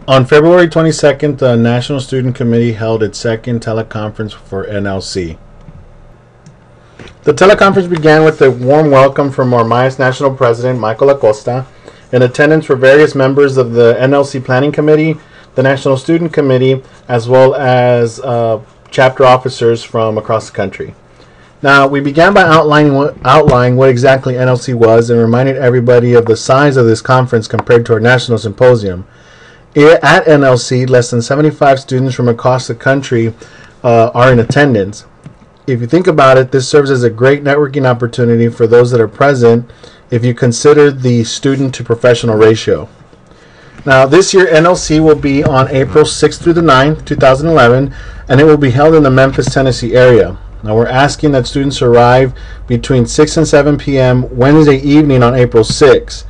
On February 22nd, the National Student Committee held its second teleconference for NLC. The teleconference began with a warm welcome from our MIAS National President, Michael Acosta. In attendance were various members of the NLC Planning Committee, the National Student Committee, as well as chapter officers from across the country. Now, we began by outlining what exactly NLC was and reminded everybody of the size of this conference compared to our national symposium. At NLC, less than 75 students from across the country are in attendance. If you think about it, this serves as a great networking opportunity for those that are present if you consider the student to professional ratio. Now, this year NLC will be on April 6th through the 9th, 2011, and it will be held in the Memphis, Tennessee area. Now, we're asking that students arrive between 6 and 7 p.m. Wednesday evening on April 6th.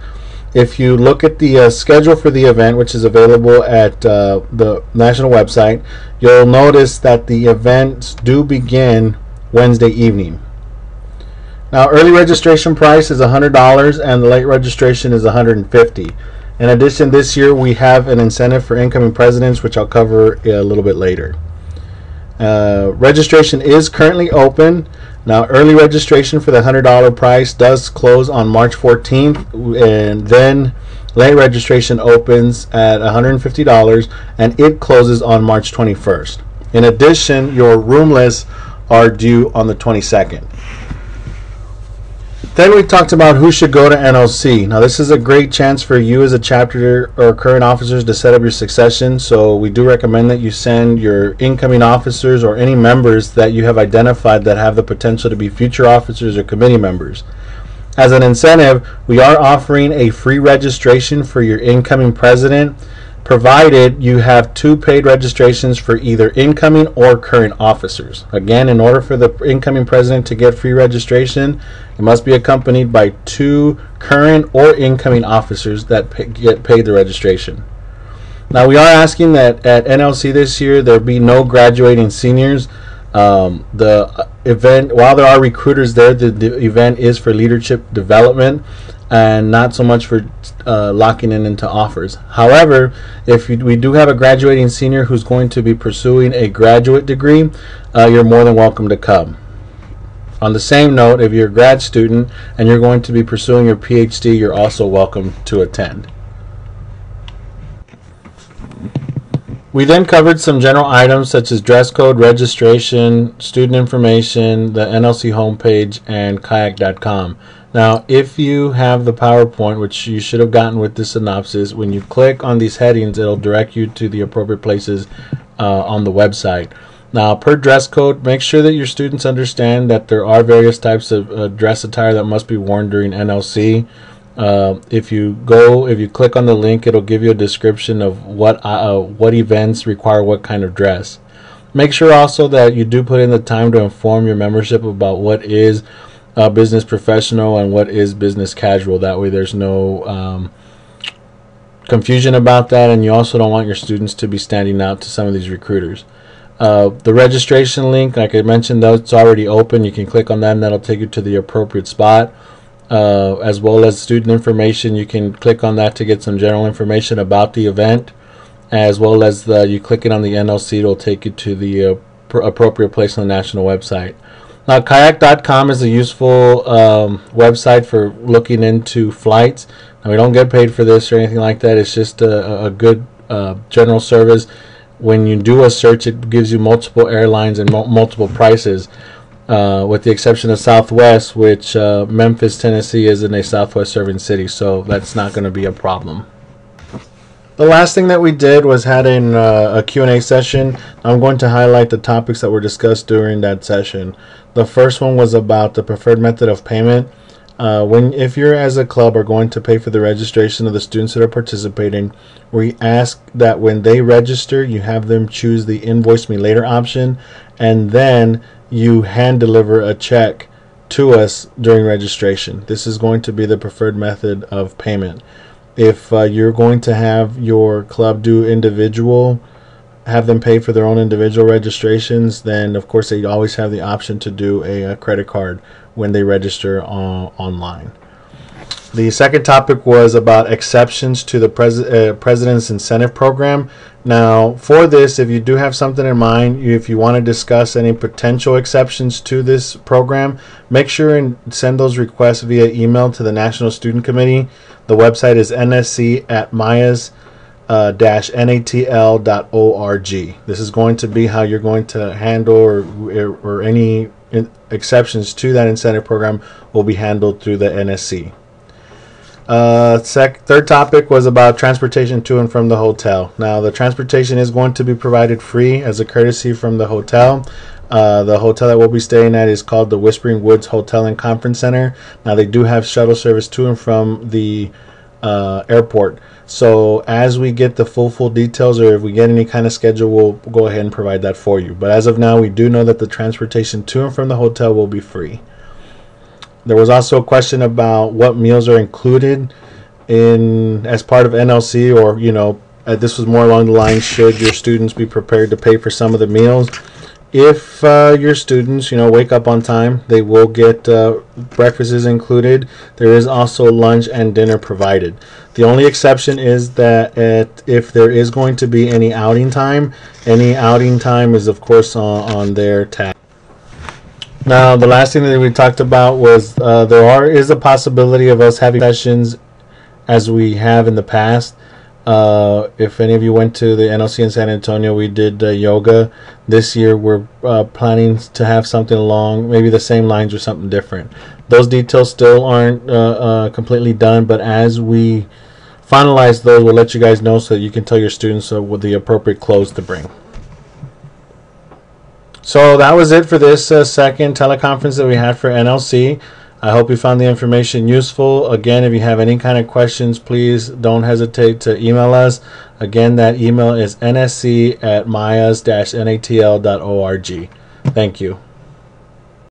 If you look at the schedule for the event, which is available at the national website, you'll notice that the events do begin Wednesday evening. Now, early registration price is $100 and the late registration is $150. In addition, this year we have an incentive for incoming presidents, which I'll cover a little bit later. Registration is currently open. Now, early registration for the $100 price does close on March 14th, and then late registration opens at $150, and it closes on March 21st. In addition, your room lists are due on the 22nd. Then we talked about who should go to NLC. Now, this is a great chance for you as a chapter or current officers to set up your succession. So we do recommend that you send your incoming officers or any members that you have identified that have the potential to be future officers or committee members. As an incentive, we are offering a free registration for your incoming president, provided you have 2 paid registrations for either incoming or current officers. Again, in order for the incoming president to get free registration, it must be accompanied by 2 current or incoming officers that get paid the registration. Now, we are asking that at NLC this year there be no graduating seniors. The event, while there are recruiters there, the event is for leadership development and not so much for locking in into offers. However, if we do have a graduating senior who's going to be pursuing a graduate degree, you're more than welcome to come. On the same note, if you're a grad student and you're going to be pursuing your PhD, you're also welcome to attend. We then covered some general items such as dress code, registration, student information, the NLC homepage, and kayak.com. Now, if you have the PowerPoint, which you should have gotten with the synopsis, when you click on these headings, it'll direct you to the appropriate places on the website. Now, per dress code, make sure that your students understand that there are various types of dress attire that must be worn during NLC. If you click on the link, it'll give you a description of what events require what kind of dress. Make sure also that you do put in the time to inform your membership about what is business professional and what is business casual. That way there's no confusion about that, and you also don't want your students to be standing out to some of these recruiters. The registration link, like I mentioned, that's already open. You can click on that and that'll take you to the appropriate spot. As well as student information, you can click on that to get some general information about the event, as well as you clicking on the NLC, it'll take you to the appropriate place on the national website. Now, kayak.com is a useful website for looking into flights. Now, we don't get paid for this or anything like that. It's just a good general service. When you do a search, it gives you multiple airlines and multiple prices, with the exception of Southwest, which Memphis, Tennessee isn't a Southwest serving city, so that's not going to be a problem. The last thing that we did was had a Q&A session. I'm going to highlight the topics that were discussed during that session. The first one was about the preferred method of payment. If you're as a club are going to pay for the registration of the students that are participating, we ask that when they register, you have them choose the invoice me later option, and then you hand deliver a check to us during registration. This is going to be the preferred method of payment. If you're going to have your club do individual, have them pay for their own individual registrations, then of course they always have the option to do a credit card when they register online. The second topic was about exceptions to the President's Incentive Program. Now, for this, if you do have something in mind, if you want to discuss any potential exceptions to this program, make sure and send those requests via email to the National Student Committee. The website is nsc@mayas-natl.org. This is going to be how you're going to handle or any exceptions to that incentive program will be handled through the NSC. Third topic was about transportation to and from the hotel. Now, the transportation is going to be provided free as a courtesy from the hotel. The hotel that we'll be staying at is called the Whispering Woods Hotel and Conference Center. Now, they do have shuttle service to and from the airport. So as we get the full details, or if we get any kind of schedule, we'll go ahead and provide that for you. But as of now, we do know that the transportation to and from the hotel will be free. There was also a question about what meals are included as part of NLC, or this was more along the lines, should your students be prepared to pay for some of the meals? If your students wake up on time, they will get breakfast is included. There is also lunch and dinner provided. The only exception is that if there is going to be any outing time is of course on their tab. Now, the last thing that we talked about was there is a possibility of us having sessions as we have in the past. If any of you went to the NLC in San Antonio, we did yoga. This year we're planning to have something along maybe the same lines or something different. Those details still aren't completely done, but as we finalize those, we'll let you guys know so that you can tell your students what the appropriate clothes to bring. So that was it for this second teleconference that we had for NLC. I hope you found the information useful. Again, if you have any kind of questions, please don't hesitate to email us. Again, that email is nsc@mayas-natl.org. Thank you.